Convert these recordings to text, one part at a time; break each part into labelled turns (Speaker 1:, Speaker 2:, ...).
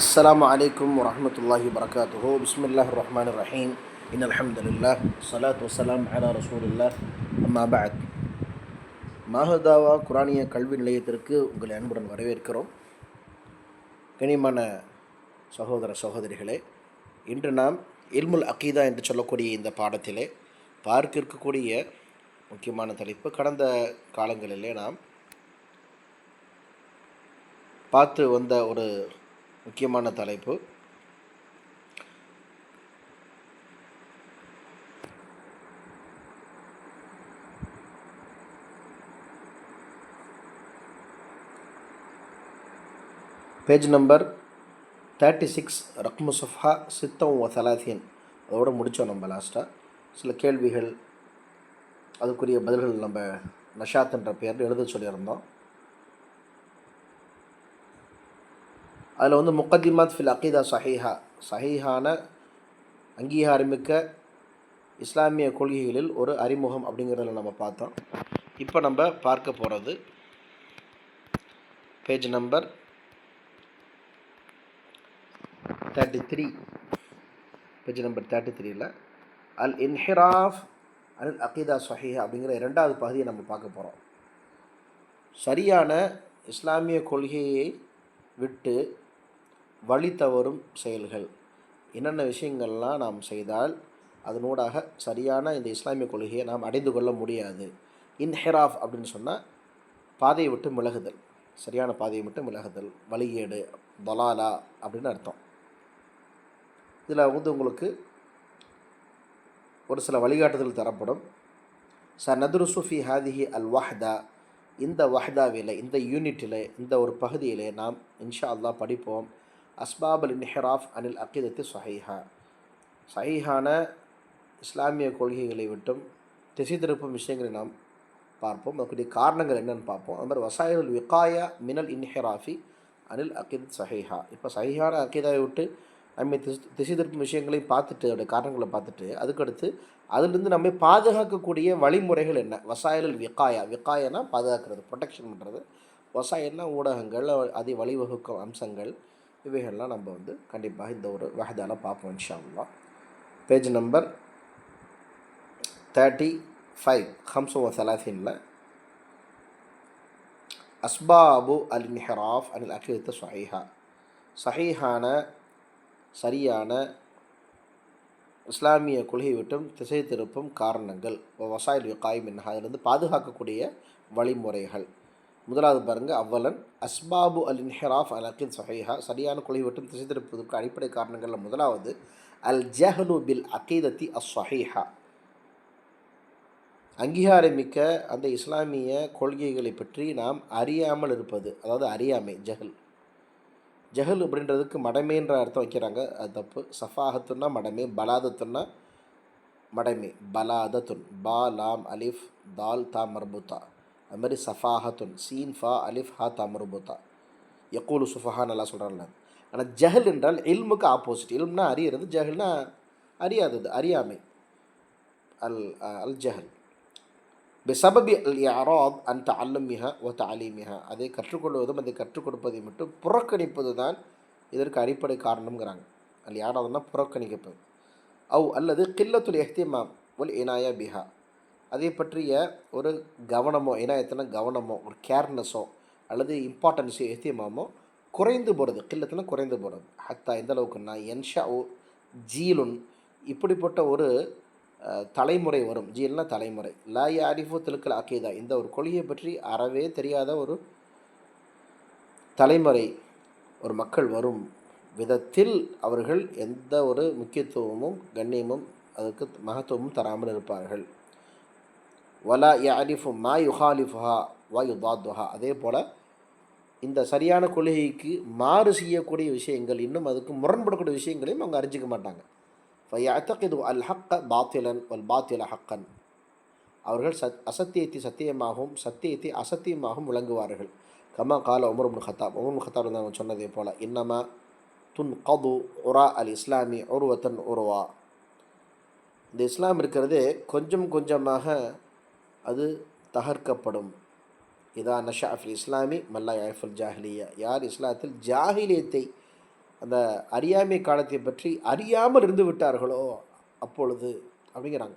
Speaker 1: السلام عليكم ورحمة الله وبركاته. بسم الله الرحمن الرحيم. إن الحمد لله والصلاة والسلام على رسول الله. أما بعد. மாஹதாவா குரானிய கல்வி நிலையத்திற்கு உங்களை அன்புடன் வரவேற்கிறோம். கனிமான சகோதர சகோதரிகளே, இன்று நாம் இல்முல் அகீதா என்று சொல்லக்கூடிய இந்த பாடத்திலே பார்க்க இருக்கக்கூடிய முக்கியமான தலைப்பு, கடந்த காலங்களிலே நாம் பார்த்து வந்த ஒரு முக்கியமான தலைப்பு, பேஜ் நம்பர் 36 ரக்மு சஃபா சித்தம் வ தலாத்தீன். அதோடு முடித்தோம் நம்ம லாஸ்ட்டாக. சில கேள்விகள், அதுக்குரிய பதில்கள் நம்ம நஷாத் என்ற பெயரில் எழுத சொல்லியிருந்தோம். அதில் வந்து முக்கத்திமாத் ஃபில் அகீதா சஹீஹான அங்கீகாரமிக்க இஸ்லாமிய கொள்கைகளில் ஒரு அறிமுகம் அப்படிங்கிறத நம்ம பார்த்தோம். இப்போ நம்ம பார்க்க போகிறது பேஜ் நம்பர் 33. பேஜ் நம்பர் 33ல் அல் இன்ஹிராஃப் அல் அகீதா சஹீஹா அப்படிங்கிற இரண்டாவது பகுதியை நம்ம பார்க்க போகிறோம். சரியான இஸ்லாமிய கொள்கையை விட்டு வழி தவறும் செயல்கள், என்னென்ன விஷயங்கள்லாம் நாம் செய்தால் அதனூடாக சரியான இந்த இஸ்லாமிய கொள்கையை நாம் அடைந்து கொள்ள முடியாது. இன்ஹிராஃப் அப்படின்னு சொன்னால் பாதையை விட்டு விலகுதல், சரியான பாதையை விட்டு விலகுதல், வழிகேடு, தலாலா அப்படின்னு அர்த்தம். இதில் வந்து உங்களுக்கு ஒரு சில வழிகாட்டுதல் தரப்படும். நதுருசு ஃபி ஹாதிஹி அல் வஹ்தா, இந்த வஹ்தாவில், இந்த யூனிட்டில், இந்த ஒரு பகுதியில் நாம் இன்ஷா அல்லாஹ் படிப்போம் அஸ்பாப் அல் இன்ஹிராஃப் அனில் அகீதத்து சஹீஹான இஸ்லாமிய கொள்கைகளை விட்டும் திசை திருப்பும் விஷயங்களை நாம் பார்ப்போம். அதுக்குரிய காரணங்கள் என்னென்னு பார்ப்போம். அது மாதிரி வசாயிலுல் விகாயா மினல் இன்ஹிராஃபி அனில் அகீதத் சஹீஹா. இப்போ சஹீஹான அகீதாவை விட்டு நம்ம திசை திருப்பும் விஷயங்களையும் பார்த்துட்டு, அதோடைய காரணங்களை பார்த்துட்டு, அதுக்கடுத்து அதிலிருந்து நம்ம பாதுகாக்கக்கூடிய வழிமுறைகள் என்ன. வசாயிலுல் விகாயனா பாதுகாக்கிறது, ப்ரொடெக்ஷன் பண்ணுறது. வசாயில்னா ஊடகங்கள், அதை வழிவகுக்கும் அம்சங்கள், இவைகள்லாம் நம்ம வந்து கண்டிப்பாக இந்த ஒரு வஹதால பார்ப்போம் இன்ஷா அல்லாஹ். பேஜ் நம்பர் 35 35 அஸ்பாபு அல் இன்ஹிராஃப் அனில் அகீதத்து சஹீஹான சரியான இஸ்லாமிய கொள்கை விட்டும் திசை திருப்பும் காரணங்கள், வசாயில் விகாய் மின்ஹா, அதிலிருந்து பாதுகாக்கக்கூடிய வழிமுறைகள். முதலாவது பாருங்கள், அவ்வலன் அஸ்பாபு அல் இன்ஹிராஃப் அல் அகீத் சஹீஹா, சரியான கொள்கை விட்டும் திசை திருப்பதற்கு அடிப்படை காரணங்களில் முதலாவது அல் ஜஹ்லு பில் அகீதத்தி அஸ்ஸஹீஹா, அங்கீகாரமிக்க அந்த இஸ்லாமிய கொள்கைகளை பற்றி நாம் அறியாமல் இருப்பது, அதாவது அறியாமை, ஜஹல் அப்படின்றதுக்கு மடமைன்ற அர்த்தம் வைக்கிறாங்க, அது தப்பு. சஃபாஹத்துன்னா மடமை, பலாதத்துன்னா மடமை, பலாதத்துன் பா லாம் அலிஃப் தால் தா மர்புத்தா, அது மாதிரி சஃபாஹத்துன் சீன் ஃபா அலிஃப் ஹா தா மர்புத்தா, யக்கூலு சுஃபஹா நல்லா சொல்கிறாங்க. ஆனால் ஜஹல் என்றால் இல்முக்கு ஆப்போசிட். இல்ம்னா அறியறது, ஜஹல்னா அறியாதது, அறியாமை. அல் அல் ஜஹல் பிசபபி அல் இஅராத் அன் தஅல்லுமிஹா வ தஅலீமிஹா, அதை கற்றுக்கொள்வதும் அதை கற்றுக் கொடுப்பதை மட்டும் புறக்கணிப்பது தான் இதற்கு அடிப்படை காரணம்ங்கிறாங்க. அல் இஅராத்னா புறக்கணிப்பது. அல்லது கில்லத்துல் இஹ்திமாம் வல் இனாயா பிஹா, அதை பற்றிய ஒரு கவனமோ, இனாயத்தினா கவனமோ, ஒரு கேர்னஸோ அல்லது இம்பார்ட்டன்ஸோ, இஹ்திமாமோ குறைந்து போகிறது. கில்லத்துனா குறைந்து போகிறது. ஹத்தா எந்த அளவுக்குன்னா என்ஷா ஜீலுன், இப்படிப்பட்ட ஒரு தலைமுறை வரும். ஜீல்னா தலைமுறை. லா யாரிஃபு தில்கல் அகீதா, இந்த ஒரு கொள்கையை பற்றி அறவே தெரியாத ஒரு தலைமுறை, ஒரு மக்கள் வரும் விதத்தில் அவர்கள் எந்த ஒரு முக்கியத்துவமும் கண்ணியமும் அதுக்கு மகத்துவமும் தராமல் இருப்பார்கள். வலா யாரிஃபு மா யுஹாலிஃபுஹா வா யுதாதுஹா, அதே போல் இந்த சரியான கொள்கைக்கு மாறு செய்யக்கூடிய விஷயங்கள், இன்னும் அதுக்கு முரண்படக்கூடிய விஷயங்களையும் அவங்க அறிஞ்சிக்க மாட்டாங்க. ஃபயஅதகிது அல் ஹக்க பாத்திலன் வல் பாத்தில ஹக்கன், அவர்கள் அசத்தியத்தை சத்தியமாகவும் சத்தியத்தை அசத்தியமாகவும் விளங்குவார்கள். கமா கால Umar ibn Khattab, Umar ibn Khattab அவங்க சொன்னதே போல், இன்னமா துன் கது உரா அல் இஸ்லாமி உருவத்தன் உருவா, இந்த இஸ்லாம் இருக்கிறது கொஞ்சம் கொஞ்சமாக அது தகர்க்கப்படும். இதா நஷா ஃபில் இஸ்லாமி மல்லா யாஃபுல் ஜாஹிலியா, யார் இஸ்லாத்தில் ஜாஹிலியத்தை அந்த அறியாமை காலத்தை பற்றி அறியாமல் இருந்து விட்டார்களோ அப்பொழுது அப்படிங்கிறாங்க.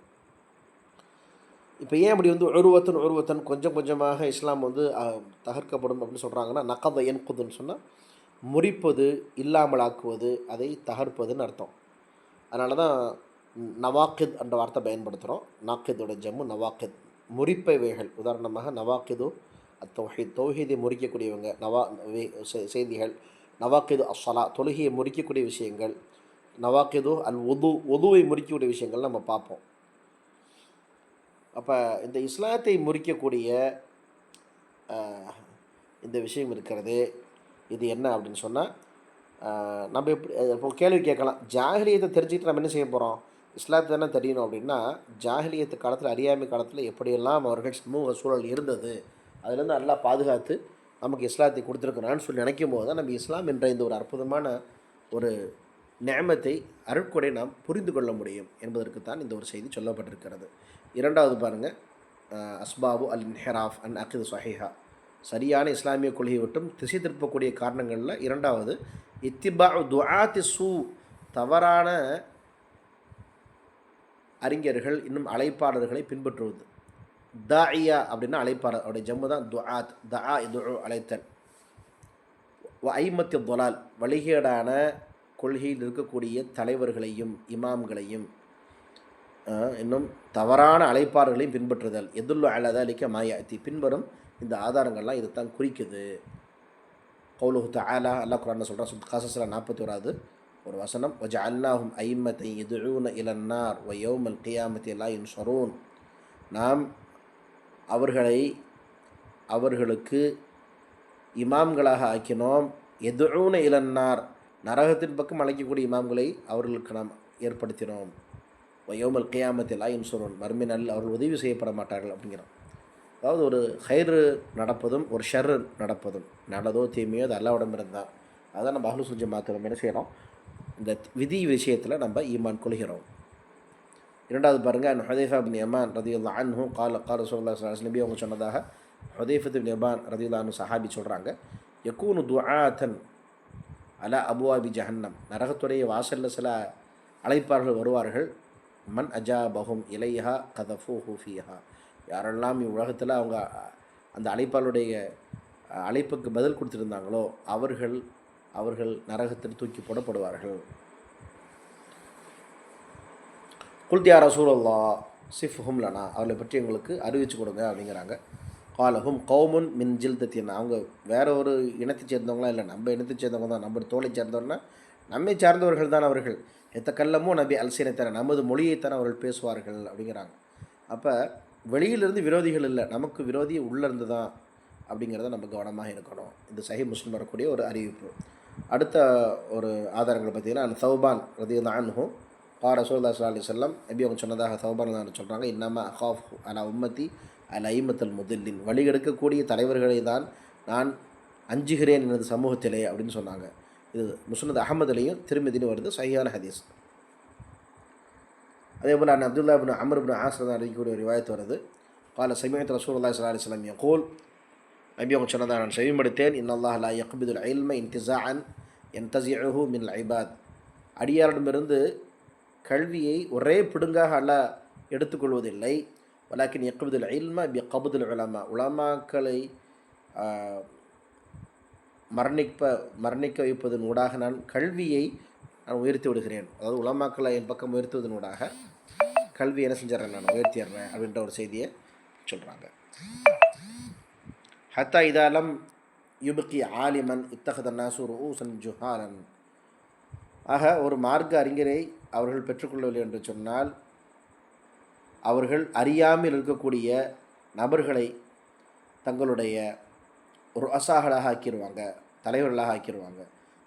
Speaker 1: இப்போ ஏன் அப்படி வந்து ஒருவத்தன் கொஞ்சம் கொஞ்சமாக இஸ்லாம் வந்து தகர்க்கப்படும் அப்படின்னு சொல்கிறாங்கன்னா, நகத என்குதுன்னு சொன்னால் முறிப்பது, இல்லாமலாக்குவது, அதை தகர்ப்பதுன்னு அர்த்தம். அதனால தான் நவாக்கித் என்ற வார்த்தை பயன்படுத்துகிறோம். நாக்கிதோட ஜம்மு நவாக்கித், முறிப்பவைகள். உதாரணமாக நவாக்கிது அத்தௌஹீத், தௌஹீதை முறிக்கக்கூடியவங்க. செய்திகள். நவாக்கிது அஸ்ஸலா, தொழுகையை முறிக்கக்கூடிய விஷயங்கள். நவாக்கிது அல் ஒதுவை முறிக்கக்கூடிய விஷயங்கள் நம்ம பார்ப்போம். அப்போ இந்த இஸ்லாத்தை முறிக்கக்கூடிய இந்த விஷயம் இருக்கிறது. இது என்ன அப்படின்னு சொன்னால், நம்ம எப்படி இப்போ கேள்வி கேட்கலாம், ஜாஹிலியத்தை தெரிஞ்சுக்கிட்டு நம்ம என்ன செய்ய போகிறோம்? இஸ்லாத்தை தானே தெரியணும் அப்படின்னா, ஜாஹிலியத்து காலத்தில், அறியாமை காலத்தில் எப்படியெல்லாம் அவர்கள் சமூக சூழல் இருந்தது, அதுலேருந்து நல்லா பாதுகாத்து நமக்கு இஸ்லாத்தை கொடுத்துருக்குறான்னு சொல்லி நினைக்கும் போது தான் நம்ம இஸ்லாம் என்ற இந்த ஒரு அற்புதமான ஒரு நியமத்தை, அருட்கொடை நாம் புரிந்து கொள்ள முடியும் என்பதற்கு தான் இந்த ஒரு செய்தி சொல்லப்பட்டிருக்கிறது. இரண்டாவது பாருங்கள், அஸ்பாபு அல் இன்ஹிராஃப் அன் அகிது சஹீஹா, சரியான இஸ்லாமிய கொள்கையை விட்டும் திசை திருப்பக்கூடிய காரணங்களில் இரண்டாவது இத்திபா துஆத்தி சூ, தவறான அறிஞர்கள் இன்னும் அழைப்பாளர்களை பின்பற்றுவது. தாஇயா அப்படின்னா அழைப்பாளர், அவருடைய ஜம்மு தான் துஆத், தஆ இது அழைத்தல். ஐமத்தி தொலால், வழிகேடான கொள்கையில் இருக்கக்கூடிய தலைவர்களையும் இமாம்களையும் இன்னும் தவறான அழைப்பாளர்களையும் பின்பற்றுதல். எதுல்லு அலதலிக்க மாயாத்தி, பின்வரும் இந்த ஆதாரங்கள்லாம் இது தான் குறிக்குது. கௌலுஹு தஆலா, அல்லாஹ் குர்ஆன்ல சொல்கிறான், கஸஸ்ல 41வது ஒரு வசனம், வஜஅல்னாஹும் ஐம்மத்தை யதுஊன இலன்னார் வ யௌமல் கியாமத்தி லா யுன்ஸரூன், நாம் அவர்களுக்கு இமாம்களாக ஆக்கினோம். யதுஊன இலன்னார், நரகத்தின் பக்கம் அழைக்கக்கூடிய இமாம்களை அவர்களுக்கு நாம் ஏற்படுத்தினோம். வ யௌமல் கியாமத்தி லா யுன்ஸரூன், மறுமை நாளில் அவர்கள் உதவி செய்யப்பட மாட்டார்கள் அப்படிங்கிறோம். அதாவது ஒரு ஹைரு நடப்பதும் ஒரு ஷர்ரு நடப்பதும், நல்லதோ தீமையோ அது அல்லாஹ்விடமிருந்து தான். அதான் நம்ம அஹ்லுஸ் சுன்னத் ஜமாஅத் நம்ம என்ன செய்கிறோம், இந்த விதி விஷயத்தில் நம்ம ஈமான் கொள்கிறோம். இரண்டாவது பாருங்கள், ஹுதைஃபா பின் யமான் ரதியல்லாஹு அன்ஹு கால ரசூலுல்லாஹி ஸல்லல்லாஹு அலைஹி வஸல்லம் அவங்க சொன்னதாக ஹுதைஃபா பின் யமான் ரதியல்லாஹு அன்ஹு சஹாபி சொல்கிறாங்க, யகூனு துஆத்தன் அலா அபுவாபி ஜஹன்னம், நரகத்துடைய வாசலில் சில அழைப்பார்கள் வருவார்கள். மன் அஜாபஹும் இலைஹா கதஃபூஹு ஃபீஹா, யாரெல்லாம் இவ்வுலகத்தில் அவங்க அந்த அழைப்பாளருடைய அழைப்புக்கு பதில் கொடுத்துருந்தாங்களோ அவர்கள் நரகத்தில் தூக்கி போடப்படுவார்கள். குல்த் யா ரசூலல்லாஹ் சிஃப்ஹும் லனா, அவளை பற்றி எங்களுக்கு அறிவிச்சு கொடுங்க அப்படிங்கிறாங்க. காலஹும் கௌமுன் மின் ஜில்தத்தின், அவங்க வேற ஒரு இனத்தை சேர்ந்தவங்களாம் இல்லை, நம்ம இனத்தை சேர்ந்தவங்க தான், நம்ம தோலை சேர்ந்தவர்னா நம்மை சார்ந்தவர்கள் தான் அவர்கள். எத்தக்கல்லமோ நபி அல்சினத்தன, நமது மொழியைத்தான் அவர்கள் பேசுவார்கள் அப்படிங்கிறாங்க. அப்போ வெளியிலிருந்து விரோதிகள் இல்லை, நமக்கு விரோதி உள்ளேருந்து தான் அப்படிங்கிறத நம்ம கவனமாக இருக்கணும். இந்த சஹீஹ் முஸ்லிம் வரக்கூடிய ஒரு அறிவிப்பு. அடுத்த ஒரு ஆதாரங்களை பார்த்தீங்கன்னா, அந்த தௌபான் ரதியல்லாஹு அன்ஹு ரசூலுல்லாஹி ஸல்லல்லாஹு அலைஹி வஸல்லம் நபி அவங்க சொன்னதாக தௌபான் தான் சொல்கிறாங்க, இன்னமா அகாஃப் அலா உம்மத்தி அல் ஐமத்தல் முதில்லின், வழிகெடுக்கக்கூடிய தலைவர்களை தான் நான் அஞ்சுகிறேன் எனது சமூகத்திலே அப்படின்னு சொன்னாங்க. இது முஸ்னத் அஹமதுலையும் திருமதினு வருது, சஹீஹான ஹதீஸ். அதே போல் அன் Abdullah ibn Amr ibn As தான் அறிவிக்கக்கூடிய ஒரு ரிவாயத் வருது. கால சமீஅத் ரசூலுல்லாஹி ஸல்லல்லாஹு அலைஹி வஸல்லம் யகூல், நபி அவங்க சொன்னதாக நான் செவிமடுத்தேன், இன்னல்லாஹ் லா யக்பிதுல் இல்ம இன்திஸாஅன் யன்தஸிஉஹு மினல் இபாத், அடியாரிடமிருந்து கல்வியை ஒரே பிடுங்காக அல்லாஹ் எடுத்துக்கொள்வதில்லை. வலாக்கின் யக்பிதுல் இல்ம பி கப்துல் உலமா, உலமாக்களை மரணிக்க வைப்பதன் ஊடாக நான் கல்வியை உயர்த்தி விடுகிறேன். அதாவது உலமாக்களை என் பக்கம் உயர்த்துவதன் ஊடாக கல்வி என்ன செஞ்சிடறேன், நான் உயர்த்திடுறேன் அப்படின்ற ஒரு செய்தியை சொல்கிறாங்க. ஹத்தா இதாலம் யுபக்கி ஆலிமன் இத்தகத நாசூர் ஊசன் ஜுஹாரன், ஆக ஒரு மார்க்க அறிஞரை அவர்கள் பெற்றுக்கொள்ளவில்லை என்று சொன்னால் அவர்கள் அறியாமல் இருக்கக்கூடிய நபர்களை தங்களுடைய ஒரு அசாகலாக ஆக்கிடுவாங்க, தலைவர்களாக ஆக்கிடுவாங்க.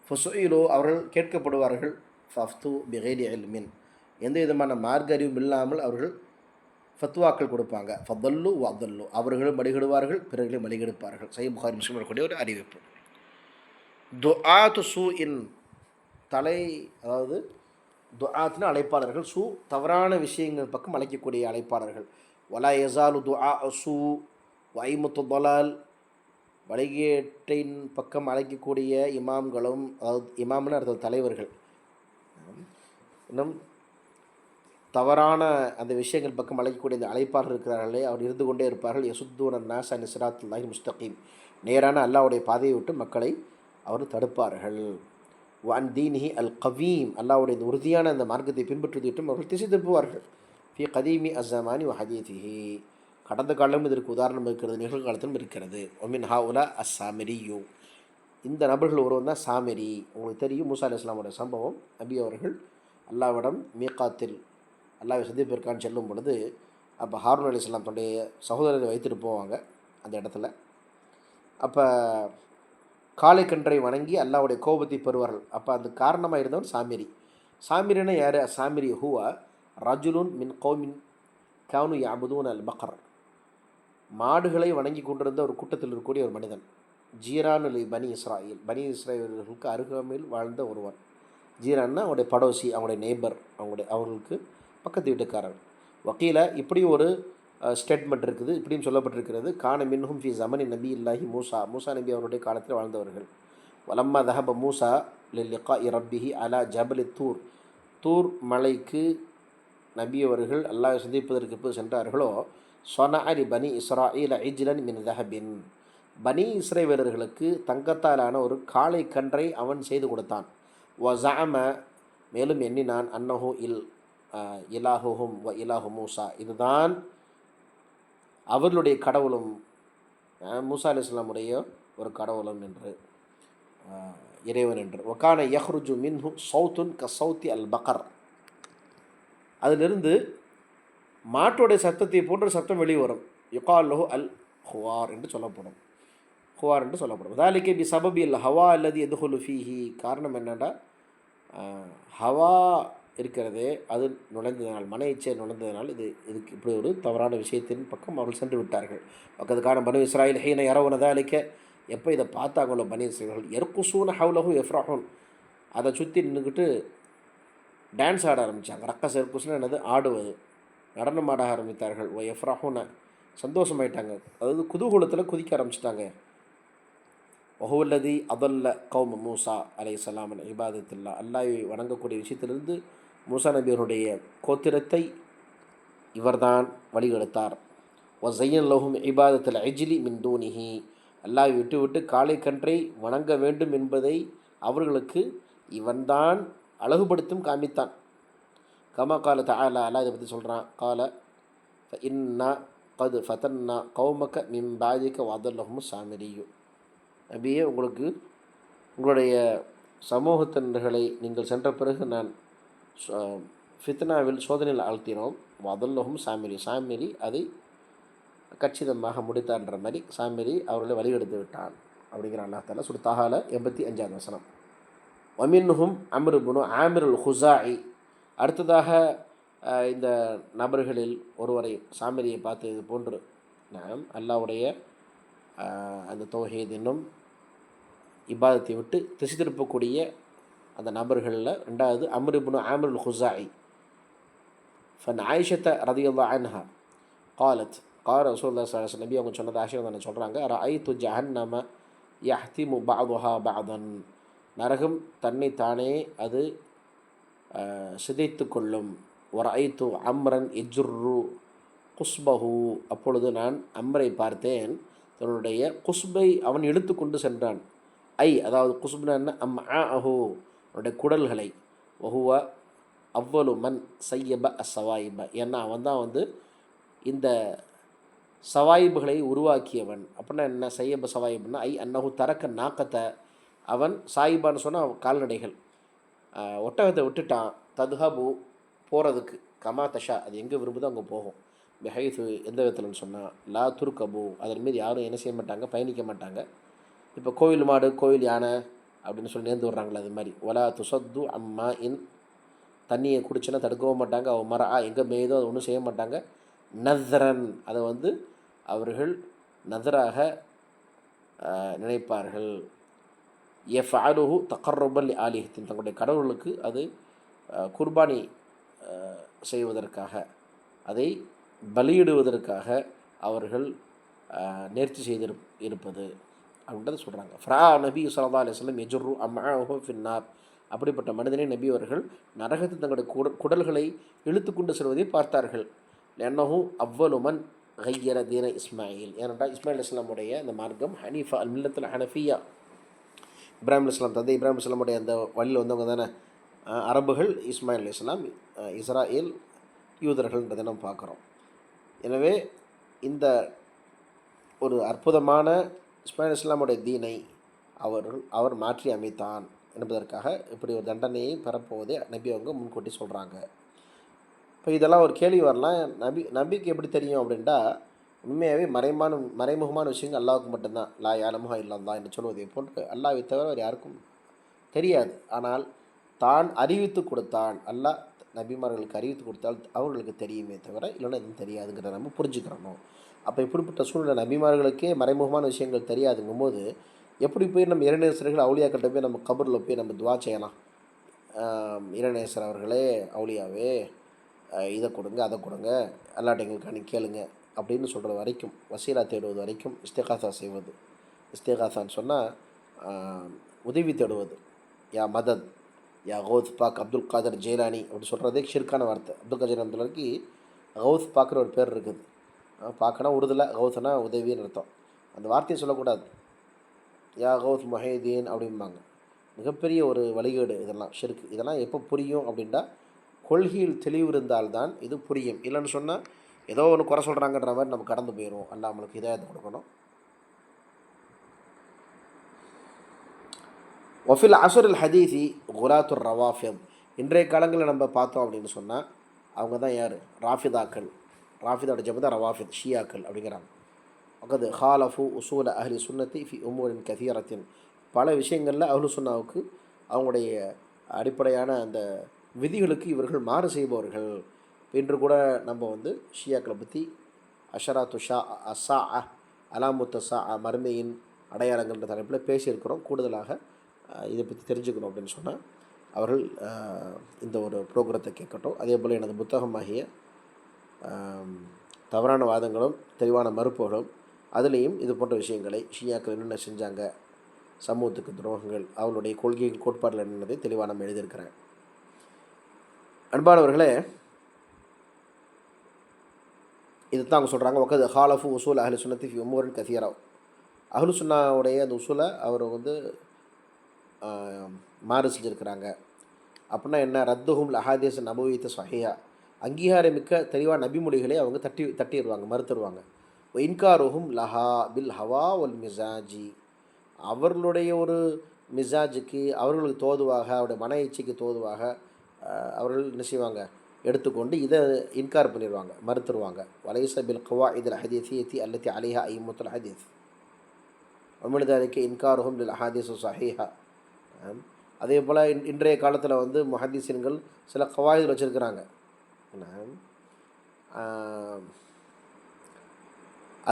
Speaker 1: ஃபுசுயிலோ, அவர்கள் கேட்கப்படுவார்கள், ஃபஃப்து பிகைரி இல்மின், எந்த விதமான மார்க்க அறிவும் இல்லாமல் அவர்கள் ஃபத்வாக்கள் கொடுப்பாங்க. ஃபதல்லு வதல்லு, அவர்களும் மடிகெடுவார்கள், பிறர்களும் மடிகெடுப்பார்கள். சஹீஹ் புகாரி முஸ்லிம் வரக்கூடிய ஒரு அறிவிப்பு. துஆத்து சூ இன், அதாவது துஆத்னா அழைப்பாளர்கள், சூ தவறான விஷயங்கள் பக்கம் அழைக்கக்கூடிய அழைப்பாளர்கள். வலா யஸாலு துஆ சூ வைமுத்து தலால் வழிகேட்டின் பக்கம் அழைக்கக்கூடிய இமாம்களும், அதாவது இமாம்னு அர்த்தம் தலைவர்கள், இன்னும் தவறான அந்த விஷயங்கள் பக்கம் அழைக்கக்கூடிய இந்த அழைப்பாளர்கள் இருக்கிறார்களே, அவர் இருந்து கொண்டே இருப்பார்கள். யசுத்தூன நாஸ் அன் சிராத்துல்லாஹி முஸ்தகீம், நேரான அல்லாஹ்வுடைய பாதையை விட்டு மக்களை அவர் தடுப்பார்கள். வன் தீனிஹி அல் கவீம், அல்லாஹ்வுடைய இந்த உறுதியான அந்த மார்க்கத்தை பின்பற்றுவதை விட்டும் அவர்கள் திசை திருப்புவார்கள். ஃபி கதீமி அஸ்ஸமானி வ ஹதீதிஹி, கடந்த காலமும் இதற்கு உதாரணம் இருக்கிறது, நிகழ்காலத்திலும் இருக்கிறது. ஒமின் ஹாவுலா அஸ்ஸாமிரியு, இந்த நபர்கள் ஒருவன் தான் சாமிரி. உங்களுக்கு தெரியும் மூசா அலைஹிஸ்ஸலாமுடைய சம்பவம். நபி அவர்கள் அல்லாஹ்விடம் மீகாத்தில் அல்லாஹ்வை சந்திப்பிற்கான்னு செல்லும் பொழுது, அப்போ ஹாரூன் அலைஹிஸ்ஸலாம் தன்னுடைய சகோதரரை வைத்துட்டு போவாங்க அந்த இடத்துல. அப்போ காளைக்கன்றை வணங்கி அல்லாஹ்வுடைய கோபத்தை பெறுவார்கள். அப்போ அந்த காரணமாக இருந்தவன் சாமிரி. சாமிரின்னா யார்? சாமிரி ஹுவா ரஜுலுன் மின் கௌமின் கானு யாபுதூன் அல் பக்கர், மாடுகளை வணங்கி கொண்டிருந்த ஒரு கூட்டத்தில் இருக்கக்கூடிய ஒரு மனிதன். ஜீரான் அலி பனி இஸ்ராயில், பனி இஸ்ராயல்களுக்கு அருகாமையில் வாழ்ந்த ஒருவன். ஜீரான்னா அவங்களுடைய படோசி, அவங்களுடைய நெய்பர், அவர்களுக்கு பக்கத்து வீட்டுக்காரர். வக்கீல இப்படி ஒரு ஸ்டேட்மெண்ட் இருக்குது, இப்படியும் சொல்லப்பட்டிருக்கிறது. கான மின்ஹும் ஃபி ஜமனி நபி இல்லாஹி மூசா, மூசா நபி அவருடைய காலத்தில் வாழ்ந்தவர்கள். வலம்மா தஹப மூசா லில்லிகா இரப்பிஹி அலா ஜபலி தூர், தூர் மலைக்கு நபி அவர்கள் அல்லாஹ் சந்திப்பதற்கு எப்போது சென்றார்களோ, சொன அலி பனி இஸ்ராயில் ஐஜ்லன் மின் தஹபின், பனி இஸ்ரேவேலர்களுக்கு தங்கத்தாலான ஒரு காளை கன்றை அவன் செய்து கொடுத்தான். வஸஅம, மேலும் எண்ணினான், அன்னஹு இலாஹுஹும் வ இலாஹு மூசா, இதுதான் அவர்களுடைய கடவுளும் மூசா அலைஹிஸ்ஸலாமுடைய ஒரு கடவுளும் என்று, இறைவன் என்று. வகான யஹ்ருஜு மின்ஹு சௌத்துன் க சௌத்தி அல் பக்கர், அதிலிருந்து மாட்டோடைய சத்தத்தை போன்ற சத்தம் வெளிவரும். யுகால் லஹு அல் ஹுவார் என்று சொல்லப்படும், ஹுவார் என்று சொல்லப்படும். தாலிகே பி சபபி அல் ஹவா அல்லது எதுஹுலு ஃபீஹி, காரணம் என்னென்னா ஹவா இருக்கிறதே அது நுழைந்ததனால், மன இச்சை நுழைந்ததனால் இதுக்கு இப்படி ஒரு தவறான விஷயத்தின் பக்கம் அவர்கள் சென்று விட்டார்கள். பக்கத்துக்கான பனு இஸ்ராயில் ஹீன யரவுன அழைக்க, எப்போ இதை பார்த்தாங்களோ பனி இஸ்ராயல்கள், எர்குசூன ஹவுலஹு எஃப்ராஹூன், அதை சுற்றி நின்றுக்கிட்டு டான்ஸ் ஆட ஆரம்பித்தாங்க. ரக்கஸ் எர்குஸ்னா என்னது? ஆடுவது, நடனம் ஆட ஆரம்பித்தார்கள். ஓ எஃப்ராஹூன, சந்தோஷமாயிட்டாங்க, அதாவது குதூகூலத்தில் குதிக்க ஆரம்பிச்சிட்டாங்க. வஹுவல்லதி அதல்ல கௌம மூசா அலைஹிஸ்ஸலாம் அன் இபாதத்தில்லா, அல்லாஹ்வை வணங்கக்கூடிய விஷயத்திலிருந்து மூசா நபியருடைய கோத்திரத்தை இவர்தான் வழிகெடுத்தார். வஸையன் லஹும் இபாதத்தில் ஐஜ்லி மின் தூனிஹி, அல்லாஹ்வை விட்டு விட்டு காளை கன்றை வணங்க வேண்டும் என்பதை அவர்களுக்கு இவன்தான் அழகுபடுத்தும் காமித்தான். கமா கால தஆலா, அல்லாஹ் இதை பற்றி சொல்கிறான். கால இன்னா கது ஃபதன்னா கௌமக மின் பாதிக்க வதல்லஹும் சாமிரியு, நபியே உங்களுக்கு உங்களுடைய சமூகத்தினர்களை நீங்கள் சென்ற பிறகு நான் ஃபித்னாவில் சோதனையில் ஆழ்த்தினோம். வதல்லஹும் சாமிரி, சாமிரி அதை கச்சிதமாக முடித்தான்ற மாதிரி சாமிரி அவர்களை வழிகெடுத்து விட்டான் அப்படிங்கிற அல்லாஹ் தஆலா சூரா தாஹால 85வது வசனம். வமின்ஹும் அம்ர் இப்னு ஆமிர் அல் ஹுஸாஇ, அடுத்ததாக இந்த நபர்களில் ஒருவரை சாமிரியை பார்த்து இது போன்று நாம் அல்லாஹ்வுடைய அந்த தௌஹீத் என்னும் இபாதத்தை விட்டு திசை திருப்பக்கூடிய அந்த நபர்களில் ரெண்டாவது அம்ர் இப்னு ஆமிர் அல் ஹுஸாஇ. ஃபன் ஆயிஷத்த ரதியல்லாஹு அன்ஹா காலத் கால ரசூலுல்லாஹி ஸல்லல்லாஹு அலைஹி வஸல்லம், நபி அவங்க சொன்னது ஆயிஷா தானே சொல்கிறாங்க. ரஅய்து ஜஹன்னம யஹ்திமு பஅதுஹா பஅதன், நரகம் தன்னை தானே அது சிதைத்து கொள்ளும். வரஅய்து அம்ரன் எஜ்ரு குஸ்பஹு, அப்பொழுது நான் அம்ரை பார்த்தேன், தன்னுடைய குஸ்பை அவன் இழுத்து கொண்டு சென்றான். அதாவது குஸ்புனா என்ன? அம்ஆஹு, அவனுடைய குடல்களை. வஹுவ அவ்வளு மன் சையப அஸ்ஸவாயிப, ஏன்னா அவன் தான் இந்த சவாயிபுகளை உருவாக்கியவன். அப்படின்னா என்ன? சையப சவாயிபுன்னா அன்னஹு தரக்க நாக்கத்தை, அவன் சாயிபான்னு சொன்னால் கால்நடைகள், ஒட்டகத்தை விட்டுட்டான். ததுஹபு, போகிறதுக்கு, கமா தஷா, அது எங்கே விரும்புதோ அங்கே போகும். பெஹைஃபு, எந்த விதத்தில்னு சொன்னால் லா துர்கபு, அதன் மீது யாரும் என்ன செய்ய மாட்டாங்க, பயணிக்க மாட்டாங்க. இப்போ கோவில் மாடு, கோவில் யானை அப்படின்னு சொல்லி நேர்ந்து விட்றாங்களே அது மாதிரி. ஒலா துசத்து அம்மா இன், தண்ணியை குடிச்சுன்னா தடுக்கவும் மாட்டாங்க. அவ மர எங்கே மேய்தோ அதை ஒன்றும் செய்ய மாட்டாங்க. நத்ரன், அதை அவர்கள் நதராக நினைப்பார்கள். எஃப்அலுஹு தகர்ருபன் ஆலிஹத்தின், தங்களுடைய கடவுளுக்கு அது குர்பானி செய்வதற்காக, அதை பலியிடுவதற்காக அவர்கள் நேர்ச்சி செய்து இருப்பது. அப்படின்றத சொல்கிறாங்க. ஃப்ரா நபி ஸல்லல்லாஹு அலைஹி வஸல்லம் யஜுர்ரு அம்ஆஹு ஃபின்னார். அப்படிப்பட்ட மனிதனை நபி அவர்கள் நரகத்தில் தங்களுடைய குடல்களை இழுத்து கொண்டு செல்வதை பார்த்தார்கள். லன்னஹு அவ்வலு மன் கய்யர தீன இஸ்மாயில். ஏனென்றால் இஸ்மாயில் இஸ்லாமுடைய அந்த மார்க்கம் ஹனீஃபா அல் மில்லத்துல் ஹனஃபியா, இப்ராஹிம் இஸ்லாம் தந்தை இப்ராஹிம் இஸ்லாமுடைய அந்த வழியில் வந்தவங்க தானே அரபுகள். இஸ்மாயில் இஸ்லாம் இஸ்ராயேல் யூதர்கள்ன்றதை நம்ம பார்க்குறோம். எனவே இந்த ஒரு அற்புதமான இஸ்மாயில் இஸ்லாமுடைய தீனை அவர் மாற்றி அமைத்தான் என்பதற்காக இப்படி ஒரு தண்டனையை பெறப்போவதை நபி அவங்க முன்கூட்டி சொல்கிறாங்க. இப்போ இதெல்லாம் ஒரு கேள்வி வரலாம், நபிக்கு எப்படி தெரியும் அப்படின்ட்டா, உண்மையாகவே மறைமுகமான விஷயங்கள் அல்லாஹ்வுக்கு மட்டும்தான். லா யாலமுஹா இல்லல்லாஹ் என்று சொல்வதை போன்று அல்லாஹ்வை தவிர அவர் யாருக்கும் தெரியாது. ஆனால் தான் அறிவித்து கொடுத்தான், அல்லாஹ் நபிமார்களுக்கு அறிவித்து கொடுத்தால் அவர்களுக்கு தெரியுமே தவிர இல்லைன்னா எதுவும் தெரியாதுங்கிறத நம்ம புரிஞ்சுக்கிறணும். அப்போ இப்படிப்பட்ட சூழ்நிலை நபிமார்களுக்கே மறைமுகமான விஷயங்கள் தெரியாதுங்கும் போது எப்படி போய் நம்ம இறைநேசர்கள் அவுலியாக்கிட்ட போய் நம்ம கபரில் போய் நம்ம துவா செய்யலாம்? இறைநேசர் அவர்களே, அவுலியாவே, இதை கொடுங்க அதை கொடுங்க, அல்லாட்ட எங்களுக்கான கேளுங்க அப்படின்னு சொல்கிற வரைக்கும், வசீலா தேடுவது வரைக்கும் இஸ்திகாசா செய்வது. இஸ்திகாசான்னு சொன்னால் உதவி தேடுவது. யா மதத், யா கௌஸ் பாக் அப்துல் காதர் ஜெயிலானி அப்படி சொல்கிறதே ஷிர்கான வார்த்தை. அப்துல் காதர் அப்துல்லாக்கு கௌஸ் பாக்குற ஒரு பேர் இருக்குது. பார்க்கனா உருதில் கௌஸ்னா உதவின்னு அர்த்தம். அந்த வார்த்தையை சொல்லக்கூடாது. யா கௌஸ் மொஹீதீன் அப்படிம்பாங்க. மிகப்பெரிய ஒரு வழிகேடு இதெல்லாம், ஷிர்க். இதெல்லாம் எப்போ புரியும் அப்படின்ட்டா கொள்கையில் தெளிவு இருந்தால்தான் இது புரியும். இல்லைன்னு சொன்னால் ஏதோ ஒன்று குறை சொல்கிறாங்கன்ற மாதிரி நம்ம கடந்து போயிடுவோம். அல்லாஹ் நம்மளுக்கு ஹிதாயத் கொடுக்கணும். வஃபில் அஸ்ரில் ஹதீஸி குலாத்துர் ரவாஃபித். இன்றைய காலங்களில் நம்ம பார்த்தோம் அப்படின்னு சொன்னால் அவங்க தான் யார்? ராஃபிதாக்கள். ராஃபிதோட ஜப தான் ரவாஃபித், ஷியாக்கள் அப்படிங்கிறாங்க. அக்கது ஹாலஃபு உசூல அஹ்லி சுன்னத்தி ஃபி உமூரின் கதீரத்தின். பல விஷயங்களில் அஹ்லு சுன்னாவுக்கு அவங்களுடைய அடிப்படையான அந்த விதிகளுக்கு இவர்கள் மாறு செய்பவர்கள். இன்று கூட நம்ம வந்து ஷியாக்களை பற்றி அஷராத்து ஷா அசா அலாமுத்த சா மர்மையின் அடையாளங்கள்ன்ற தலைப்பில் பேசியிருக்கிறோம். கூடுதலாக இதை பற்றி தெரிஞ்சுக்கணும் அப்படின்னு சொன்னால் அவர்கள் இந்த ஒரு ப்ரோக்ராத்தை கேட்கட்டும். அதே போல் எனது புத்தகமாகிய தவறான வாதங்களும் தெளிவான மறுப்புகளும், அதுலேயும் இது போன்ற விஷயங்களை ஷியாக்கள் என்னென்ன செஞ்சாங்க, சமூகத்துக்கு துரோகங்கள், அவளுடைய கொள்கையின் கோட்பாடுகள் என்னென்னதை தெளிவாக நம்ம எழுதியிருக்கிறேன். அன்பானவர்களே, இதுதான் அவங்க சொல்கிறாங்க. ஒக்கது ஹாலஃபு உசூல் அஹ்லு சுன்னத்தி ஃபி உமூரின் கதீரா. அஹ்லு சுன்னாவுடைய அந்த உசூலை அவர் வந்து மாறு செஞ்சுருக்கிறாங்க. அப்படின்னா என்ன? ரத்துஹும் லஹாதீஸ் நபுவீத்த சஹியா. அங்கீகாரமிக்க தெளிவான நபிமொழிகளை அவங்க தட்டிடுவாங்க, மறுத்துருவாங்க. இன்காருஹும் லஹா பில் ஹவா ஒல் மிசாஜி. அவர்களுடைய ஒரு மிசாஜுக்கு, அவர்களுக்கு தோதுவாக, அவருடைய மன இச்சைக்கு தோதுவாக அவர்கள் என்ன செய்வாங்க? எடுத்துக்கொண்டு இதை இன்கார் பண்ணிடுவாங்க, மறுத்துருவாங்க. வலைச பில் கவா இதில் ஹதீஸியத்தி அல்லத்தி அலிஹா ஐமுத்துல் ஹதீஸ் அமிழ்தாரிக்கு இன்காருஹும் லில் ஹதீஸ் சஹீஹா. அதே போல் இன்றைய காலத்தில் வந்து முஹதீஸின்கள் சில கவாயிது வச்சுருக்கிறாங்க.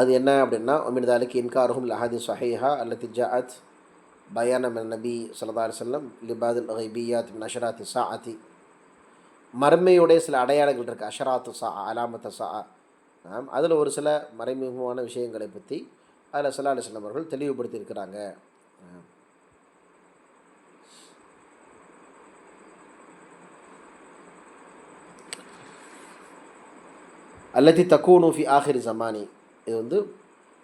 Speaker 1: அது என்ன அப்படின்னா, அமிழ்தாரிக்கு இன்காருஹும் லில் ஹதீஸ் சஹீஹா அல்லத்தி ஜாஅத் பயான மின் நபி ஸல்லல்லாஹு அலைஹி வஸல்லம் லிபாதில் கைபியாத் மின் அஷராத்தி சாஅத்தி. மர்மையுடைய சில அடையாளங்கள் இருக்குது. அஷராத்து சா, அலாமத்த சா. அதில் ஒரு சில மறைமுகமான விஷயங்களை பற்றி அதில் ஸல்லல்லாஹு அலைஹி வஸல்லம் அவர்கள் தெளிவுபடுத்தியிருக்கிறாங்க. அல்லத்தி தக்கூனு ஃபி ஆஹிரி ஜமானி. இது வந்து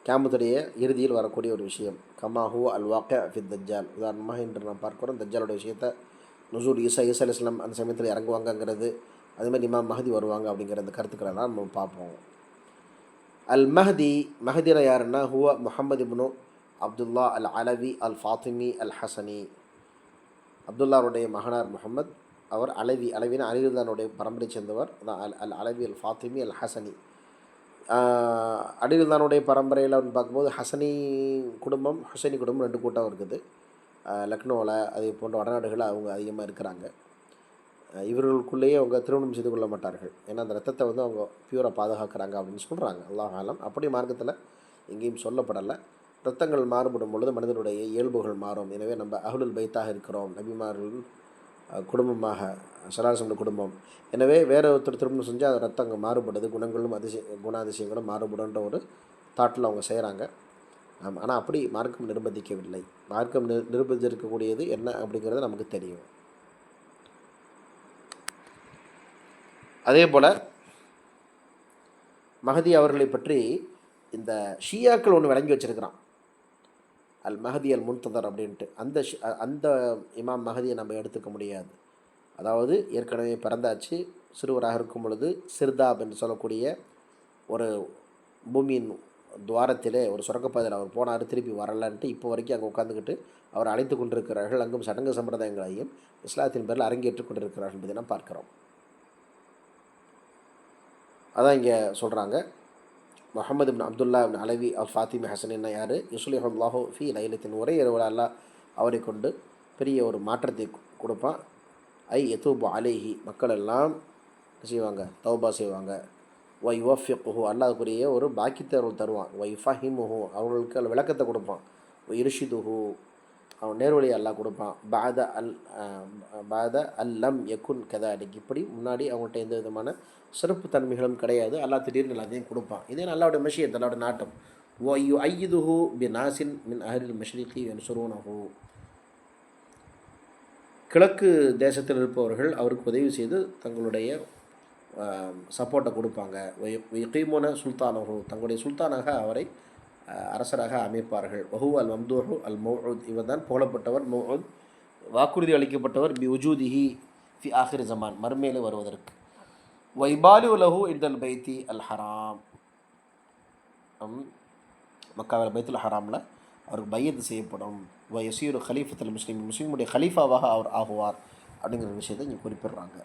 Speaker 1: கியாமத்துடைய இறுதியில் வரக்கூடிய ஒரு விஷயம். கமா ஹுவ அல் வாக்கி ஃபி தஜ்ஜால். உதாரணமாக இன்று நாம் பார்க்குறோம் தஜ்ஜாலுடைய விஷயத்தை. நுசூல் ஈசா அலைஹிஸ்ஸலாம் அந்த சமயத்தில் இறங்குவாங்கங்கிறது, அதேமாதிரி இமாம் மஹதி வருவாங்க அப்படிங்கிற அந்த கருத்துக்களெல்லாம் நம்ம பார்ப்போம். அல் மஹதி, மஹதியில் யாருன்னா ஹுவ முஹம்மது இப்னு அப்துல்லா அல் அலவி அல் ஃபாத்திமி அல் ஹசனி. அப்துல்லாவுடைய மகனார் முகமது, அவர் அலவினா அலிருல்லானுடைய பரம்பரை சேர்ந்தவர். அல் அலவி அல் ஃபாத்திமி அல் ஹசனி. அலிருல்லானுடைய பரம்பரையில் அப்படின்னு பார்க்கும்போது ஹசனி குடும்பம், ஹுசைனி குடும்பம் 2 கூட்டம் இருக்குது. லக்னோவில் அதே போன்ற வடநாடுகளில் அவங்க அதிகமாக இருக்கிறாங்க. இவர்களுக்குள்ளேயே அவங்க திருமணம் செய்து கொள்ள மாட்டார்கள். ஏன்னா அந்த ரத்தத்தை வந்து அவங்க பியூராக பாதுகாக்கிறாங்க அப்படின்னு சொல்கிறாங்க. அல்லாஹ் ஆலம். அப்படி மார்க்கத்தில் எங்கேயும் சொல்லப்படலை. ரத்தங்கள் மாறுபடும் பொழுது மனிதனுடைய இயல்புகள் மாறும். எனவே நம்ம அஹ்லுல் பைத்தாக இருக்கிறோம், நபிமார்கள் குடும்பமாக, சலாசமுடைய குடும்பம். எனவே வேறு ஒருத்தர் திருமணம் செஞ்சால் அது ரத்தம் அங்கே மாறுபடுது, குணங்களும் குணாதிசயங்களும் மாறுபடுன்ற ஒரு தாட்டில் அவங்க செய்கிறாங்க. ஆனால் அப்படி மார்க்கம் நிர்பந்திக்கவில்லை. மார்க்கம் நிர்பந்திக்கக்கூடியது என்ன அப்படிங்கிறது நமக்கு தெரியும். அதே போல் மஹதி அவர்களை பற்றி இந்த ஷியாக்கள் ஒன்று விளங்கி வச்சுருக்கிறான், அல் மஹதி அல் முன்ததர் அப்படின்ட்டு. அந்த இமாம் மஹதியை நம்ம எடுத்துக்க முடியாது. அதாவது ஏற்கனவே பிறந்தாச்சு, சிறுவராக இருக்கும் பொழுது சிர்தாப் என்று சொல்லக்கூடிய ஒரு பூமியின் துவாரத்திலே ஒரு சுரங்கப்பாதையில் அவர் போனார், திருப்பி வரலான்ட்டு இப்போ வரைக்கும் அங்கே உட்காந்துக்கிட்டு அவர் அழைத்து கொண்டிருக்கிறார்கள். அங்கும் சடங்கு சம்பிரதாயங்களையும் இஸ்லாத்தின் பேரில் அரங்கேற்றுக் கொண்டிருக்கிறார்கள் என்பதை நாம் பார்க்கிறோம். அதான் இங்கே சொல்கிறாங்க, முஹம்மது இப்னு அப்துல்லா இப்னு அலவி அல் ஃபாத்திமி ஹசன் என்ன யார், யுஸ்லிஹுல்லாஹு ஃபி லைலத்தின் ஒரே இரவில் அல்லாஹ் அவரை கொண்டு பெரிய ஒரு மாற்றத்தை கொடுப்பான். எதூபு அலைஹி, மக்கள் எல்லாம் செய்வாங்க, தௌபா செய்வாங்க. யுவஃபிக்குஹு, அல்லாஹ்வுக்குரிய ஒரு பாக்கியத்தை அவர்கள் தருவான். ஃபஹிமுஹு, அவர்களுக்கு விளக்கத்தை கொடுப்பான். இர்ஷிதுஹு, அவன் நேர்வழியை அல்லாஹ் கொடுப்பான். பாத அல்லம் யக்குன் கதாலிக், இப்படி முன்னாடி அவங்கள்ட்ட எந்த விதமான சிறப்பு தன்மைகளும் கிடையாது, அல்லாஹ் திடீர்னு எல்லாத்தையும் கொடுப்பான். இதே அல்லாஹ்வுடைய மஷியத், அல்லாஹ்வுடைய நாட்டம். ஐயுதுஹு பி நாசின் மின் அஹ்லில் மஷ்ரிகி யன்சுரூனஹு, கிழக்கு தேசத்தில் இருப்பவர்கள் அவருக்கு உதவி செய்து தங்களுடைய சப்போர்ட்டை கொடுப்பாங்க. யகீமுன சுல்தானஹு, தங்களுடைய சுல்தானாக அவரை அரசராக அமைப்பார்கள். வஹு அல் மம்தூஹு அல் மௌஊத், இவர் தான் புகழப்பட்டவர், மௌஊத் வாக்குறுதி அளிக்கப்பட்டவர், பி உஜூதிஹி ஃபி ஆஹிர் ஜமான், மறுமையில் வருவதற்கு. வைபாலு லஹு இந்தல் பைத்தி அல் ஹராம், மக்காவில் பைத்துல் ஹராமில் அவருக்கு பையத்து செய்யப்படும். யசீரு ஹலீஃபத்துல் முஸ்லீம், முஸ்லீமுடைய ஹலீஃபாவாக அவர் ஆகுவார் அப்படிங்கிற விஷயத்தை இங்கே குறிப்பிடுறாங்க.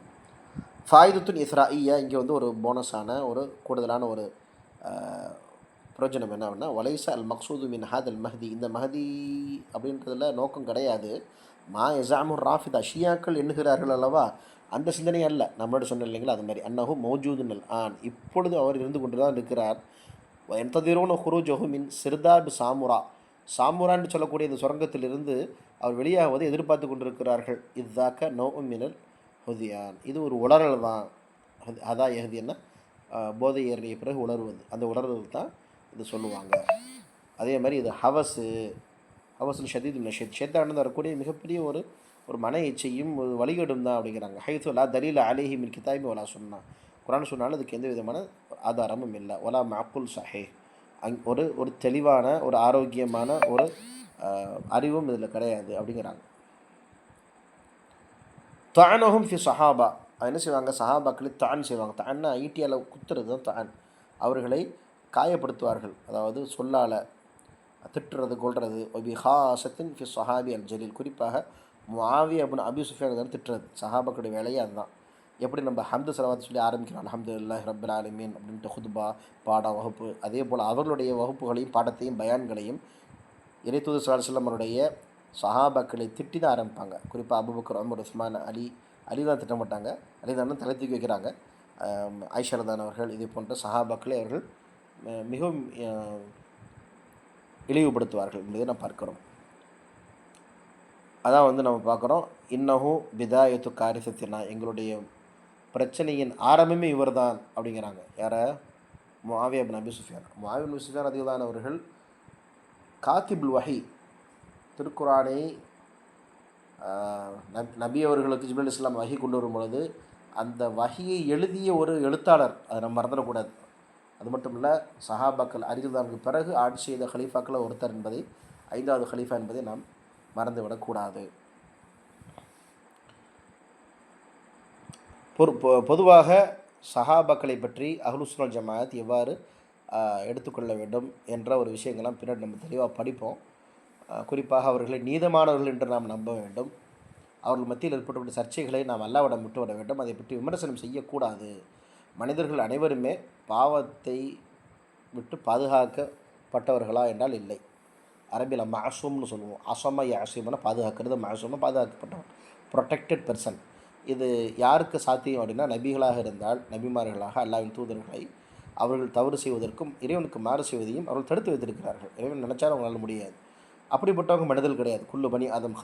Speaker 1: ஃபாயிதத்துன் இஸ்ராயியா, இங்கே வந்து ஒரு போனஸான ஒரு கூடுதலான ஒரு பிரயோஜனம் என்ன அப்படின்னா, வலைசா அல் மக்சூது மின் ஹாத் அல் மஹதி, இந்த மஹதி அப்படின்றதுல நோக்கம் கிடையாது. மா எசாமுர் ராஃபிதா, ஷியாக்கள் எண்ணுகிறார்கள் அல்லவா, அந்த சிந்தனை அல்ல. நம்மளோட சொன்ன இல்லைங்களா, அது மாதிரி அன்னஹு மௌஜூதுன் அல் ஆன், இப்பொழுது அவர் இருந்து கொண்டு தான் இருக்கிறார். என்ததிரோன ஹுரூஜஹு மின் சிர்தாப் சாமுரா, சாமுரான்னு சொல்லக்கூடிய இந்த சுரங்கத்திலிருந்து அவர் வெளியாகுவதை எதிர்பார்த்து கொண்டிருக்கிறார்கள். இதாக்க நோ மினல் ஹுதியான், இது ஒரு உளறல் தான். அதா எஹதியன்னா போதை ஏறிய பிறகு உணர்வது, அந்த உணர்வு தான் இது சொல்லுவாங்க. அதே மாதிரி இது ஹவஸுல் ஷதீது நஷத், ஷேத்தானது வரக்கூடிய மிகப்பெரிய ஒரு மன இச்சையும் ஒரு வழிகேடும் தான் அப்படிங்கிறாங்க. ஹைத்து லா தலீல அலைஹி மின் கிதாபி வலா சுன்னா, குரான் சொன்னாலும் அதுக்கு எந்த விதமான ஆதாரமும் இல்லை. ஒலா மஅக்குல் சஹீஹ், ஒரு தெளிவான ஒரு ஆரோக்கியமான ஒரு அறிவும் இதில் கிடையாது அப்படிங்கிறாங்க. தானஹும் ஃபி சஹாபா, என்ன செய்வாங்க, சஹாபாக்களை தான் செய்வாங்க. தான்னா ஈட்டியால் குத்துறது தான் தான். அவர்களை காயப்படுத்துவார்கள், அதாவது சொல்லால் திட்டுறது, கொள்வது. ஒபி ஹாசத்தின் ஃபி சஹாபி அல் ஜலீல், குறிப்பாக முஆவியா இப்னு அபி சுஃபியான் தான் திட்டுறது. சஹாபாக்களுடைய வேலையே அதுதான். எப்படி நம்ம ஹம்து ஸலவாத் சொல்லி ஆரம்பிக்கிறோம், அல்ஹம்துலில்லாஹி ரப்பில் ஆலமீன் அப்படின்ட்டு ஹுத்பா பாடம் வகுப்பு, அதே போல் அவர்களுடைய வகுப்புகளையும் பாடத்தையும் பயான்களையும் இறைத்தூதர் ஸல்லல்லாஹு அலைஹி வஸல்லம் அவருடைய சஹாபாக்களை திட்டி தான் ஆரம்பிப்பாங்க. குறிப்பாக அபூபக்கர், உமர், உஸ்மான், அலி தான் திட்ட மாட்டாங்க, அலி தான் தலை தூக்கி வைக்கிறாங்க. ஆயிஷா ரலியல்லாஹு அவர்கள், இதே போன்ற சஹாபாக்களை அவர்கள் மிகவும் இழிவுபடுத்துவார்கள் என்பதை நாம் பார்க்கிறோம். அதான் வந்து நம்ம பார்க்குறோம், இன்னஹு பிதாயத்து காரிசத்தினா, எங்களுடைய பிரச்சனையின் ஆரம்பமே இவர் தான் அப்படிங்கிறாங்க. யாரை, முஆவியா இப்னு அபி சுஃபியான். முஆவியா இப்னு சுஃபியான் ரலியல்லாஹு அவர்கள் காத்திபுல் வஹி, திருக்குரானை நபி அவர்களுக்கு ஜிப்ரீல் இஸ்லாம் வஹி கொண்டு வரும் பொழுது அந்த வஹியை எழுதிய ஒரு எழுத்தாளர், அதை நம்ம மறந்துடக்கூடாது. அது மட்டும் இல்லை, சஹாபாக்கள் அரிதானுக்கு பிறகு ஆட்சி செய்த ஹலீஃபாக்கள் ஒருத்தர் என்பதை, 5வது ஹலீஃபா என்பதை நாம் மறந்துவிடக்கூடாது. பொதுவாக சஹாபாக்களை பற்றி அஹ்லுஸ் சுன்னத் ஜமாஅத் எவ்வாறு எடுத்துக்கொள்ள வேண்டும் என்ற ஒரு விஷயங்கள்லாம் பின்னாடி நம்ம தெளிவாக படிப்போம். குறிப்பாக அவர்களை நீதமானவர்கள் என்று நாம் நம்ப வேண்டும். அவர்கள் மத்தியில் ஏற்படக்கூடிய சர்ச்சைகளை நாம் அல்லாஹ்விடம் விட்டுவிட வேண்டும். அதை பற்றி விமர்சனம் செய்யக்கூடாது. மனிதர்கள் அனைவருமே பாவத்தை விட்டு பாதுகாக்கப்பட்டவர்களா என்றால் இல்லை. அரபியில் மாசூம்னு சொல்லுவோம். அசமா யாசிம்னா பாதுகாக்கிறது, மாசூம்னா பாதுகாக்கப்பட்டவன், ப்ரொடெக்டட் பர்சன். இது யாருக்கு சாத்தியம் அப்படின்னா, நபிகளாக இருந்தால், நபிமார்களாக அல்லாஹ்வின் தூதர்களை அவர்கள் தவறு செய்வதற்கும் இறைவனுக்கு மாறு செய்வதையும் அவர்கள் தடுத்து வைத்திருக்கிறார்கள். இறைவன் நினைச்சாலும் அவங்களால முடியாது. அப்படிப்பட்டவங்க மனிதர்கள் கிடையாது. குல்லு பனி ஆதம்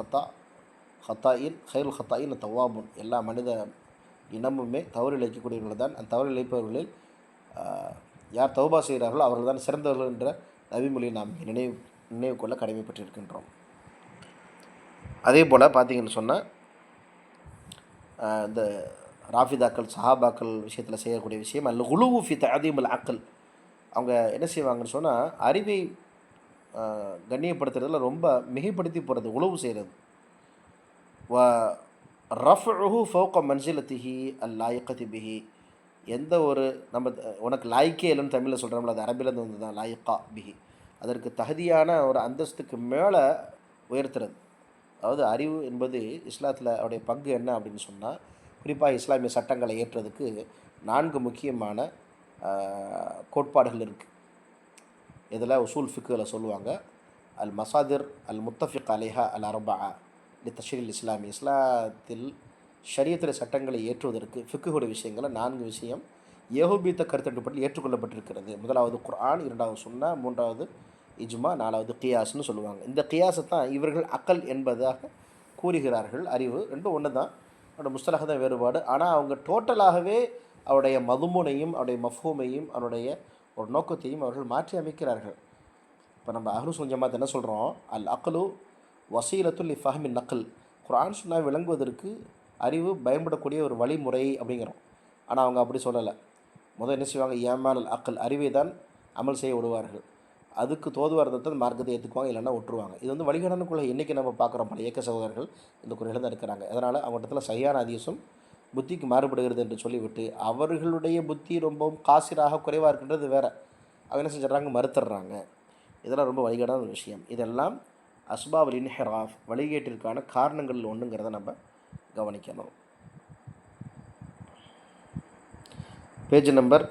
Speaker 1: ஹத்தாயின் ஹைருல் ஹத்தாயின் தவாபுன், எல்லா மனித இனமுமே தவறு இழைக்கக்கூடியவர்கள் தான். அந்த தவறு இழைப்பவர்களில் யார் தௌபா செய்கிறார்களோ அவர்கள் தான் சிறந்தவர்கள் என்ற நபிமொழியை நாம் நினைவு நினைவு கொள்ள கடமைப்பட்டிருக்கின்றோம். அதே போல் பார்த்தீங்கன்னு சொன்னால் இந்த ராஃபிதாக்கள் சஹாபாக்கள் விஷயத்தில் செய்யக்கூடிய விஷயம் அல்ல குலுவு ஃபி தஅதீம் அல் அக்ல். அவங்க என்ன செய்வாங்கன்னு சொன்னால் அறிவை கண்ணியப்படுத்துறதுல ரொம்ப மிகைப்படுத்தி போகிறது, உழவு செய்கிறது. வ ரஃபுஹு ஃபௌக மன்சிலத்திஹி அல் லாயிக்கத்தி பிஹி. எந்த ஒரு நம்ம உனக்கு லாய்க்கே இல்லைன்னு தமிழில் சொல்கிறோம்ல, அது அரபிலேருந்து வந்து தான் லாயிக்கா பிஹி. அதற்கு தகுதியான ஒரு அந்தஸ்துக்கு மேலே உயர்த்துறது. அதாவது அறிவு என்பது இஸ்லாத்தில் அவருடைய பங்கு என்ன அப்படின்னு சொன்னால், குறிப்பாக இஸ்லாமிய சட்டங்களை ஏற்றதுக்கு 4 முக்கியமான கோட்பாடுகள் இருக்குது. இதில் உசூல் ஃபிக்குகளை சொல்லுவாங்க. அல் மசாதிர் அல் முத்தஃபிக் அலைஹா அல் அர்பா லி தஷ்ரீல் இஸ்லாமி. இஸ்லாத்தில் ஷரியத்திர சட்டங்களை ஏற்றுவதற்கு ஃபிக்குடைய விஷயங்களை 4 விஷயம் ஏகோபித்த கருத்தட்டுப்பட்டு ஏற்றுக்கொள்ளப்பட்டிருக்கிறது. முதலாவது குர்ஆன், 2வது சுன்னா, 3வது இஜ்மா, 4வது கியாஸ்னு சொல்லுவாங்க. இந்த கியாஸை தான் இவர்கள் அக்கல் என்பதாக கூறுகிறார்கள். அறிவு ரெண்டும் ஒன்று தான், அவருடைய முஸ்தலக தான் வேறுபாடு. ஆனால் அவங்க டோட்டலாகவே அவருடைய மதுமுனையும் அவருடைய மஃபூமையும் அவருடைய ஒரு நோக்கத்தையும் அவர்கள் மாற்றி அமைக்கிறார்கள். இப்போ நம்ம அஹ்லு சுன்னத் ஜமாத் என்ன சொல்கிறோம், அல் அக்லு வசீலத்துல் ஃபஹ்மின் நக்ல். குர்ஆன் சுன்னா விளங்குவதற்கு அறிவு பயன்படக்கூடிய ஒரு வழிமுறை அப்படிங்கிறோம். ஆனால் அவங்க அப்படி சொல்லலை. முதல் என்ன செய்வாங்க, ஏமால் அல் அக்ல், அறிவை தான் அமல் செய்ய விடுவார்கள். அதுக்கு தோதுவாரத்தை மார்க்கத்தை ஏற்றுக்குவாங்க, இல்லைன்னா விட்டுருவாங்க. இது வந்து வழிகாடனுக்குள்ள இன்றைக்கி நம்ம பார்க்குறோம், பல இயக்க சகோதரர்கள் இந்த குறையில் தான் இருக்கிறாங்க. அதனால் அவங்கள்ட்ட சரியான அதிசம் புத்திக்கு மாறுபடுகிறது என்று சொல்லிவிட்டு அவர்களுடைய புத்தி ரொம்பவும் காசிராக குறைவாக இருக்கின்றது வேறு. அவங்க என்ன செஞ்சிடறாங்க, மறுத்துடுறாங்க. இதெல்லாம் ரொம்ப வழிகாடான ஒரு விஷயம். இதெல்லாம் அஸ்பாபுல் இன்ஹிராஃப், வழிகேட்டிற்கான காரணங்கள் ஒன்றுங்கிறத நம்ம கவனிக்கணும். பேஜ் நம்பர்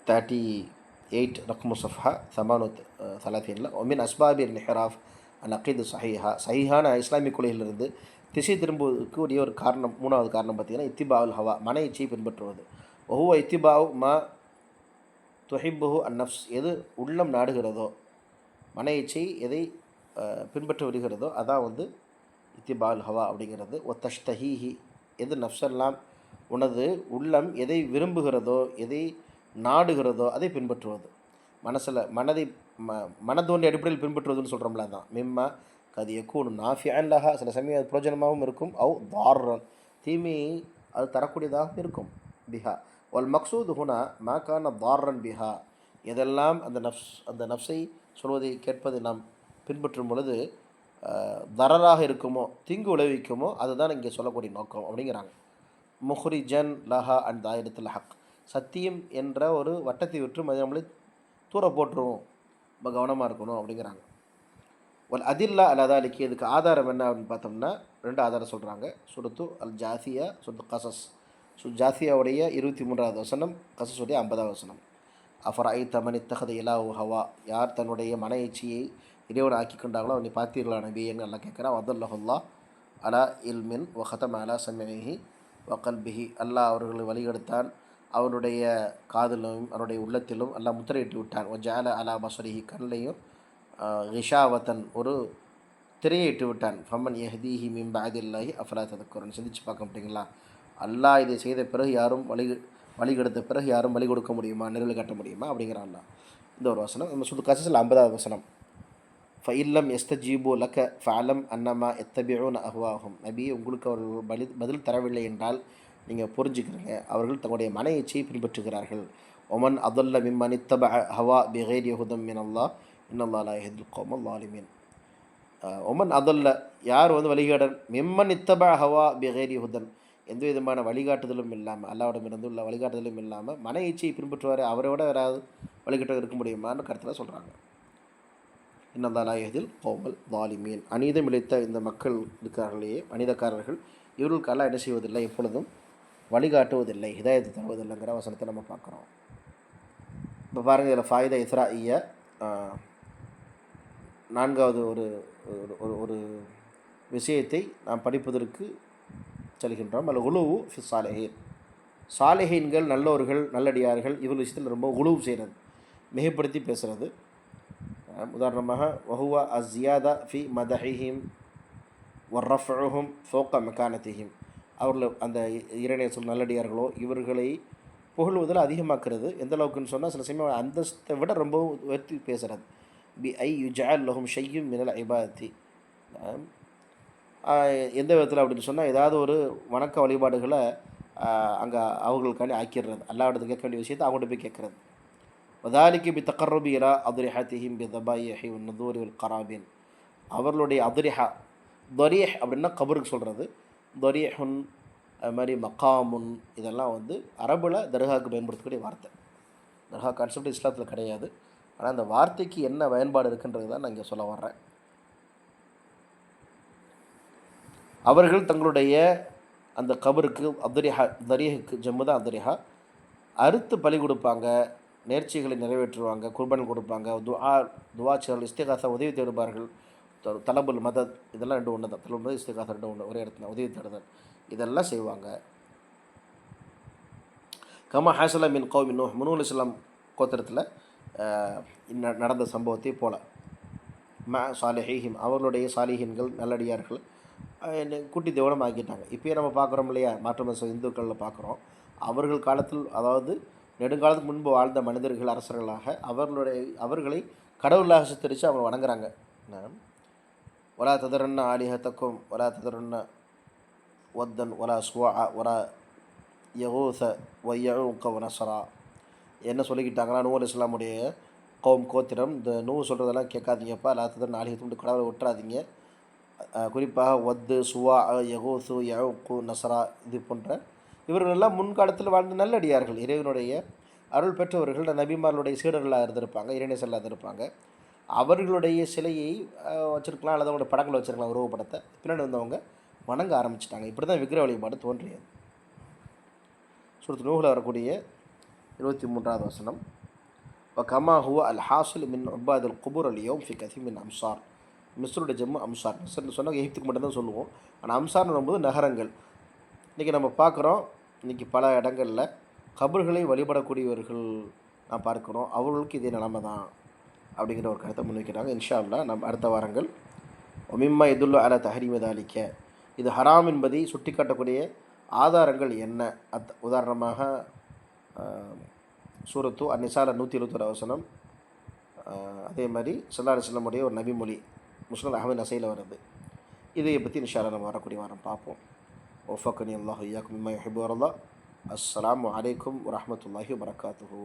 Speaker 1: 38 ரக்மு சஃபா 38 ஒமின் அஸ்பாபில் இன்ஹிராஃப் அல் அகீது சஹீஹா. சஹீஹான இஸ்லாமிய கொள்கையிலிருந்து திசை திரும்புவதற்கு உரிய ஒரு காரணம், 3வது காரணம் பார்த்திங்கன்னா இத்திபாவுல் ஹவா, மன இச்சையை பின்பற்றுவது. ஒஹுவ இத்திபாவு மா துஹிப்புஹு அன் நஃப்ஸ், எது உள்ளம் நாடுகிறதோ, மன இச்சை எதை பின்பற்ற வருகிறதோ அதான் வந்து இத்திபால் ஹவா அப்படிங்கிறது. ஒ தஷ்தஹீஹி, எது நஃப்ஸெல்லாம் உனது உள்ளம் எதை விரும்புகிறதோ எதை நாடுகிறதோ அதை பின்பற்றுவது. மனதை மனதோண்டி அடிப்படையில் பின்பற்றுவதுன்னு சொல்கிறோம்ல, தான் மிம்மா கது எக்கூன் நாஃபியன் லஹா, சில சமயம் அது பிரயோஜனமாகவும் இருக்கும். அவு தாரன், தீமையை அது தரக்கூடியதாகவும் இருக்கும். பிஹா ஒல் மக்சூது ஹுனா மா கான தாரன் பிஹா, எதெல்லாம் அந்த நஃப்ஸை சொல்வதை கேட்பதை நாம் பின்பற்றும் பொழுது தரராக இருக்குமோ, தீங்கு விளைவிக்குமோ, அதுதான் இங்கே சொல்லக்கூடிய நோக்கம் அப்படிங்கிறாங்க. முஹ்ரிஜன் லஹா அண்ட் தாயிரத்தில் ஹக், சத்தியம் என்ற ஒரு வட்டத்தை விட்டு அது நம்மளை தூர போட்டுருவோம், ரொம்ப கவனமாக இருக்கணும் அப்படிங்கிறாங்க. ஒல் அதில்லா அல்லாதாலிக்கு, இதுக்கு ஆதாரம் என்ன அப்படின்னு பார்த்தோம்னா 2 ஆதாரம் சொல்கிறாங்க. சுருத்து அல் ஜாசியா, சுருத்து கசஸ். ஜாசியாவுடைய 23வது வசனம், கசஸுடைய 50வது வசனம். அஃபராய் தமன் இத்தகத இலாஹு ஹவா, யார் தன்னுடைய மன இச்சையை இறைவன் ஆக்கி கொண்டாங்களோ அவனை பார்த்தீர்களா நபின்னு நல்லா கேட்குறான். வதல்லஹுல்லா அலா இல்மின் வ ஹதம அலா சமிஹி வ கல்பிஹி, அல்லாஹ் அவர்களை வழிகெடுத்தான், அவனுடைய காதிலும் அவனுடைய உள்ளத்திலும் அல்லாஹ் முத்திரையிட்டு விட்டான். ஒ ஜால அலா பஸ்ரிஹி, கண்ணையும் ரிஷாவத்தன், ஒரு திரையிட்டு விட்டான். ஃபமன் யஹ்தீஹி மின் பஅதில்லாஹி அஃபலா ததக்கருன், சிந்திச்சு பார்க்க மாட்டீங்களா, அல்லாஹ் இதை செய்த பிறகு யாரும் வழிகெடுத்த பிறகு யாரும் வழி கொடுக்க முடியுமா, நிறுவலை காட்ட முடியுமா அப்படிங்கிறான். இந்த ஒரு வசனம் நம்ம சுது கசஸில் 50வது வசனம். ஃபஇல்லம் எஸ்தஜீபு லக்க ஃபஅலம் அன்னமா எத்தபியூன அஹ்வாஹும், நபி உங்களுக்கு அவர்கள் பதில் தரவில்லை என்றால் நீங்கள் புரிஞ்சுக்கிறீங்க, அவர்கள் தங்களுடைய மன இச்சையை பின்பற்றுகிறார்கள். ஒமன் அதுல்ல மிம்மன் இத்தப ஹவா பிகைரி ஹுதம் மின் அல்லாஹ் இன்னல்லாஹ் லா யஹ்தில் கௌமல் ஸாலிமீன். ஒமன் அதுல்ல, யார் வந்து வழிகாடன், மிம்மன் இத்தப ஹவா பிகைரி ஹுதன், எந்த விதமான வழிகாட்டுதலும் இல்லாமல், அல்லாவிடமிருந்து உள்ள வழிகாட்டுதலும் இல்லாமல் மன இச்சையை பின்பற்றுவார், அவரோட யாராவது வழிகாட்ட இருக்க முடியுமான்னு கருத்தில் சொல்கிறாங்க. இன்னல்லாஹ் லா யஹ்தில் கௌமல் ஸாலிமீன், அநீதம் இழைத்த இந்த மக்கள் இருக்கிறார்களே அநீதக்காரர்கள், இவர்களுக்கு அல்லாஹ் என்ன செய்வதில்லை, எப்பொழுதும் வழிகாட்டுவதில்லை, ஹிதாயத்தை தருவதில்லைங்கிற வசனத்தை நம்ம பார்க்குறோம். இப்போ பாருங்கள், இதில் ஃபாயிதா இஸ்ராஇய்ய 4வது ஒரு விஷயத்தை நாம் படிப்பதற்கு செல்கின்றோம். அல்ல உலுவு ஃபி சாலிஹீன், சாலிஹீன்கள் நல்லோர்கள் நல்லடியார்கள் இவர்கள் விஷயத்தில் ரொம்ப உலுவு செய்கிறது, மிகப்படுத்தி பேசுகிறது. உதாரணமாக வஹுவ அஸ்ஸியாதா ஃபி மதஹிஹிம் வர்ரஃபுஹும் ஃபௌக மகானத்திஹிம், அவர்கள் அந்த இறைநேசம் நல்லடியார்களோ இவர்களை புகழ்வதில் அதிகமாக்குறது. எந்த அளவுக்குன்னு சொன்னால் சில சமயம் அந்தஸ்தை விட ரொம்ப உயர்த்தி பேசுகிறது. பி ஐ யுஜஅல் லஹும் ஷையும் மினல் இபாதத்தி. எந்த விதத்தில் அப்படின்னு சொன்னால், ஏதாவது ஒரு வணக்க வழிபாடுகளை அங்கே அவர்களுக்காண்டி ஆக்கிடுறது, அல்லாஹ்விடத்தில் கேட்க வேண்டிய விஷயத்தை அவங்கள்ட்ட போய் கேட்குறது. வதாலிக்கு பி தக்கர்ருபி இலா அத்ரிஹத்திஹிம் பி தபாயிஹி வன் நுதூரி வல் கராபின். அவர்களுடைய அத்ரிஹா, தொரீஹ் அப்படின்னா கபருக்கு சொல்கிறது, தொரீஹுன் அது மாதிரி மக்காமுன், இதெல்லாம் வந்து அரபில் தர்காவுக்கு பயன்படுத்தக்கூடிய வார்த்தை. தர்கா கான்செப்ட் இஸ்லாத்தில் கிடையாது. ஆனால் அந்த வார்த்தைக்கு என்ன பயன்பாடு இருக்குன்றது தான் நான் இங்கே சொல்ல வர்றேன். அவர்கள் தங்களுடைய அந்த கபருக்கு அத்ரிஹா, தரீஹுக்கு ஜம்மு தான் அத்ரிஹா, அறுத்து பலி கொடுப்பாங்க, நேர்ச்சிகளை நிறைவேற்றுவாங்க, குர்பான் கொடுப்பாங்க, துவா இஸ்திகாசா உதவி தேடுவார்கள், தலபுல் மதத், இதெல்லாம் ரெண்டு ஒன்று தான். தலபுல் மதத் இஸ்திகாசா ரெண்டு ஒன்று, ஒரே இடத்துல உதவி தேடுதல், இதெல்லாம் செய்வாங்க. கமா ஹாசலா மின் கௌமி நூஹ், நூஹ் அலைஹிஸ்ஸலாம் கோத்திரத்தில் நடந்த சம்பவத்தை போல, ம சாலிஹீஹிம், அவர்களுடைய சாலிஹீன்கள் நல்லடியார்கள் குட்டி தேவனம் ஆக்கிட்டாங்க. இப்போயே நம்ம பார்க்குறோம் இல்லையா, மாற்று மத இந்துக்களில் பார்க்குறோம். அவர்கள் காலத்தில், அதாவது நெடுங்காலத்துக்கு முன்பு வாழ்ந்த மனிதர்கள் அரசர்களாக அவர்களை கடவுளாக சித்தரித்து அவங்க வணங்குறாங்க. ஒலா ததரன்ன ஆலிஹத்தக்கும் ஒலா ததரன்ன ஒத்தன் ஒலா சுவா ஒலா யகூச ஒய்யூக்க நசரா. என்ன சொல்லிக்கிட்டாங்கன்னா, நூஹ் அலைஹிஸ்ஸலாமுடைய கோத்திரம், இந்த நூஹ் சொல்கிறதெல்லாம் கேட்காதீங்கப்பா, லா ததரன்ன ஆலிஹத்தும் கடவுளை விட்டுறாதீங்க, குறிப்பாக ஒத்து சுவா யகூசு யவுக்கு நசரா இது போன்ற இவர்களெல்லாம் முன்காலத்தில் வாழ்ந்த நல்லடியார்கள், இறைவனுடைய அருள் பெற்றவர்கள், நபிமார்களுடைய சீடர்களாக இருந்திருப்பாங்க, இறைநேசர்களாக இருந்திருப்பாங்க. அவர்களுடைய சிலையை வச்சுருக்கலாம், அல்லது அவங்களோட படங்களை வச்சுருக்கலாம், உருவப்படத்தை. பின்னாடி வந்தவங்க வணங்க ஆரம்பிச்சிட்டாங்க. இப்படி தான் விக்கிர வழிபாடு தோன்றியது. சூரத்து நூஹ்ல வரக்கூடிய 23வது வசனம், கமா ஹுவ அல் ஹாசில் மின் உபாதுல் குபூர் அல் யௌம் ஃபி கஸீர் மின் அம்சார். மிஸ்ருடைய ஜம்மு அம்சார். மிஸ்ர்னு சொன்னால் எகிப்துக்கு மட்டும்தான் சொல்லுவோம். ஆனால் அம்சார்னு வரும்போது நகரங்கள். இன்றைக்கி நம்ம பார்க்குறோம், இன்றைக்கி பல இடங்களில் கபர்களை வழிபடக்கூடியவர்கள் நான் பார்க்குறோம். அவர்களுக்கு இதே நிலைமை தான் அப்படிங்கிற ஒரு கருத்தை முன்வைக்கிறாங்க. இன்ஷா அல்லாஹ் நம்ம அடுத்த வாரங்கள் ஒமிம்மா இதுல்லு அல தஹரீமி தாலிக்க, இது ஹராம் என்பதை சுட்டி காட்டக்கூடிய ஆதாரங்கள் என்ன, உதாரணமாக சூரத்து அந்நிசால 121 வசனம், அதே மாதிரி ஸல்லல்லாஹு அலைஹி வஸல்லம் உடைய ஒரு நபிமொழி முஸ்னத் அஹ்மத் நசையில் வருது. இதை பற்றி இன்ஷா அல்லாஹ் நம்ம வரக்கூடிய வாரம் பார்ப்போம். வஃபக்கனி அல்லாஹு இய்யாக்கும் மிம்மா யுஹிப்பு வ யர்தா. அஸ்ஸலாமு அலைக்கும் வரஹ்மத்துல்லாஹி வபரகாத்துஹு.